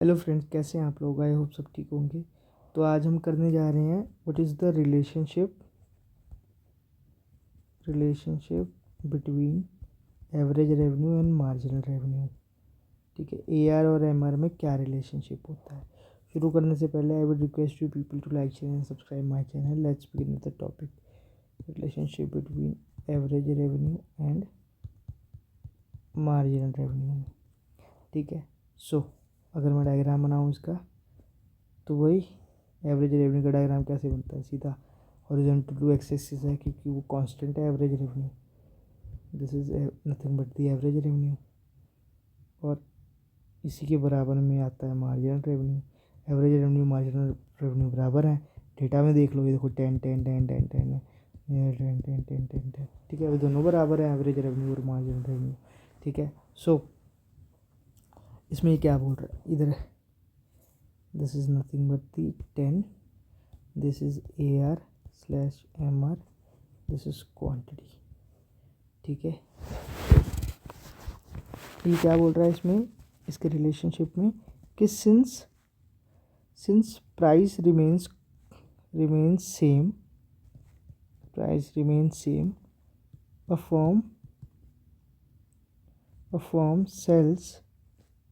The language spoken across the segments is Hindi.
हेलो फ्रेंड्स, कैसे हैं आप लोग? आई होप सब ठीक होंगे। तो आज हम करने जा रहे हैं what is the relationship between average revenue and marginal revenue. ठीक है, एआर और एमआर में क्या रिलेशनशिप होता है। शुरू करने से पहले I would request you people to like share and subscribe my channel. Let's begin with the topic relationship between average revenue and marginal revenue. ठीक है, सो अगर मैं डायग्राम बनाऊँ इसका, तो वही एवरेज रेवेन्यू का डायग्राम कैसे बनता है। सीधा हॉरिजॉन्टल टू एक्स एक्सिस है क्योंकि वो कांस्टेंट है average revenue. This is nothing but the average revenue. और इसी के बराबर में आता है marginal revenue. Average revenue marginal revenue बराबर है। डेटा में देख लो, ये देखो 10 10 10 10 10 है, 10 10 10 10 10। ठीक है, वो दोनों बराबर है, एवरेज रेवेन्यू और मार्जिनल रेवेन्यू। ठीक है, सो इसमें ये क्या बोल रहा है इधर, this is nothing but the 10, this is AR/MR, this is quantity. ठीक है, ये क्या बोल रहा है इसमें, इसके रिलेशनशिप में कि since price remains same, a firm sells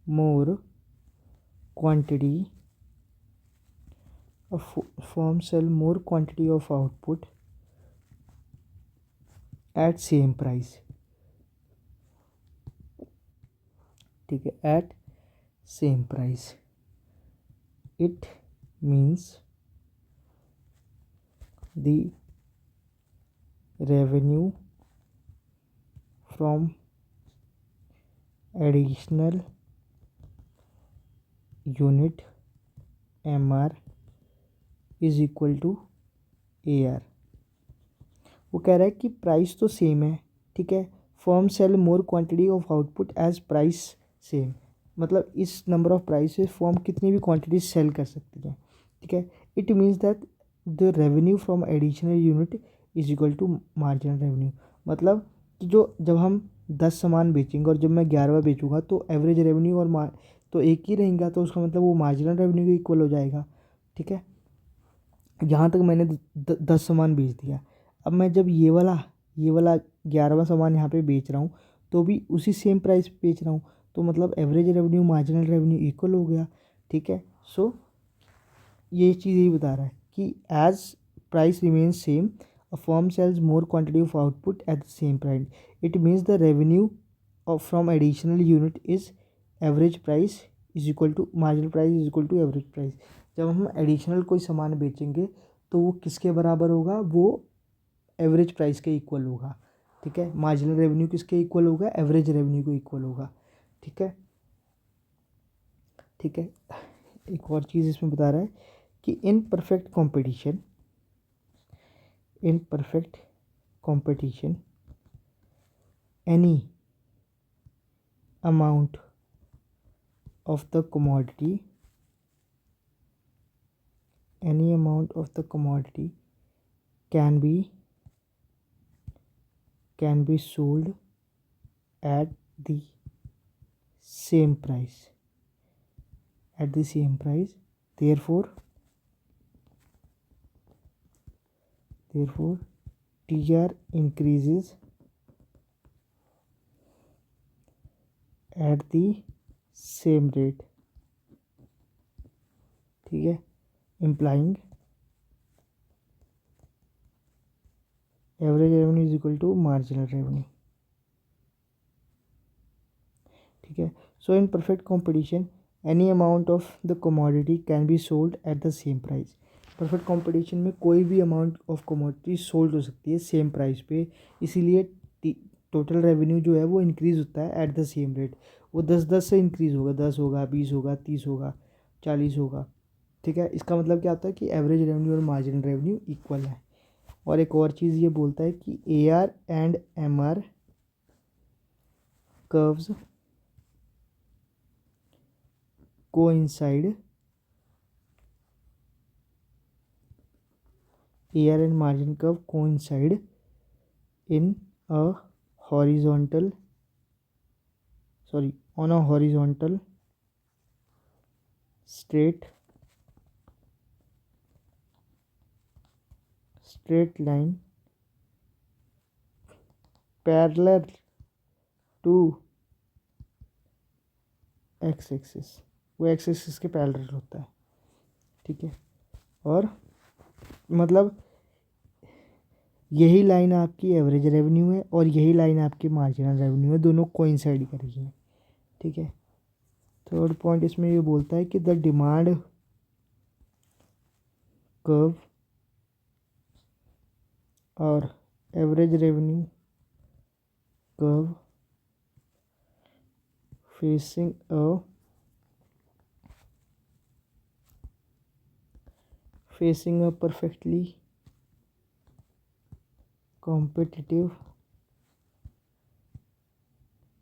more quantity of output at same price। ठीक है, at same price, it means the revenue from additional unit MR is equal to AR। वो कह रहा है कि प्राइस तो सेम है, ठीक है, firm sell more quantity of output as price same. मतलब इस नंबर ऑफ प्राइस से फर्म कितनी भी क्वांटिटी सेल कर सकती है। ठीक है, it means that the revenue from additional unit is equal to marginal revenue. मतलब कि जो जब हम 10 सामान बेचेंगे और जब मैं 11वां बेचूंगा तो एवरेज रेवेन्यू और तो एक ही रहेगा, तो उसका मतलब वो मार्जिनल रेवेन्यू के इक्वल हो जाएगा। ठीक है, जहाँ तक मैंने 10 सामान बेच दिया, अब मैं जब ये वाला 11वां सामान यहाँ पे बेच रहा हूँ तो भी उसी सेम प्राइस पे बेच रहा हूँ, तो मतलब average revenue marginal revenue equal हो गया। ठीक है, सो ये चीज़ यही बता रहा है कि as price remains same, a firm sells more quantity of output at the same price, it means the revenue of from additional unit is average price is equal to marginal price is equal to average price. जब हम एडिशनल कोई सामान बेचेंगे तो वो किसके बराबर होगा, वो एवरेज प्राइस के इक्वल होगा। ठीक है, मार्जिनल रेवेन्यू किसके इक्वल होगा, एवरेज रेवेन्यू को इक्वल होगा। ठीक है, ठीक है, एक और चीज़ इसमें बता रहा है कि इन perfect competition any amount of the commodity can be sold at the same price, therefore TR increases at the same rate। ठीक है, implying average revenue is equal to marginal revenue. ठीक है, so in perfect competition any amount of the commodity can be sold at the same price. Perfect competition में कोई भी अमाउंट ऑफ कमोडिटी सोल्ड हो सकती है सेम प्राइस पे, इसीलिए टोटल रेवेन्यू जो है वो इंक्रीज़ होता है एट द सेम रेट। वो 10 से इंक्रीज़ होगा, 10 होगा, 20 होगा, 30 होगा, 40 होगा। ठीक है, इसका मतलब क्या होता है कि एवरेज रेवेन्यू और मार्जिनल रेवेन्यू इक्वल है। और एक और चीज़ ये बोलता है कि AR and MR curves coincide AR and margin curve coincide in a horizontal straight line parallel to x axis, वो x एक्सिस के पैरेलल होता है, ठीक है। और मतलब यही लाइन आपकी एवरेज रेवेन्यू है और यही लाइन आपकी मार्जिनल रेवेन्यू है, दोनों कोइंसाइड कर रही हैं, ठीक है। थर्ड पॉइंट इसमें ये बोलता है कि द डिमांड कर्व और average revenue curve facing a perfectly competitive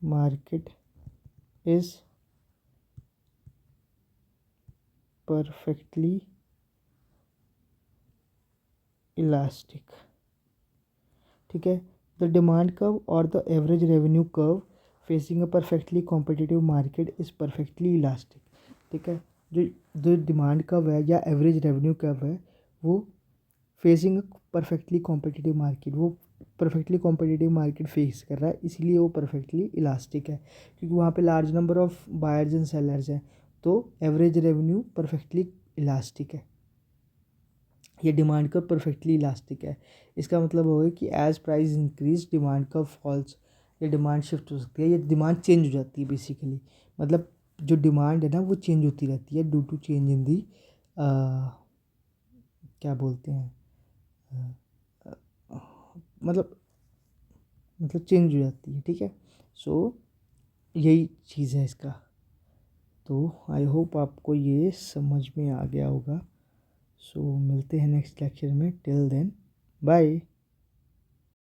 market is perfectly elastic, ठीक है। द डिमांड कर्व और the average revenue curve facing a perfectly competitive market is perfectly elastic, ठीक है। जो जो डिमांड कर्व है या एवरेज रेवेन्यू कर्व है वो फेसिंग परफेक्टली कॉम्पिटिटिव मार्केट, वो परफेक्टली कॉम्पिटिटिव मार्केट फेस कर रहा है, इसलिए वो परफेक्टली इलास्टिक है, क्योंकि वहाँ पे large number of buyers and sellers हैं, तो एवरेज रेवेन्यू परफेक्टली इलास्टिक है। ये डिमांड कर्व परफेक्टली इलास्टिक है, इसका मतलब होगा कि as price increase demand curve falls, ये डिमांड शिफ्ट हो सकती है, ये डिमांड चेंज हो जाती है बेसिकली, मतलब जो डिमांड है ना वो चेंज होती रहती है ड्यू टू चेंज इन दी क्या बोलते हैं मतलब चेंज हो जाती है, ठीक है। सो यही चीज़ है इसका। तो आई होप आपको ये समझ में आ गया होगा। सो मिलते हैं नेक्स्ट लेक्चर में, टिल देन बाय।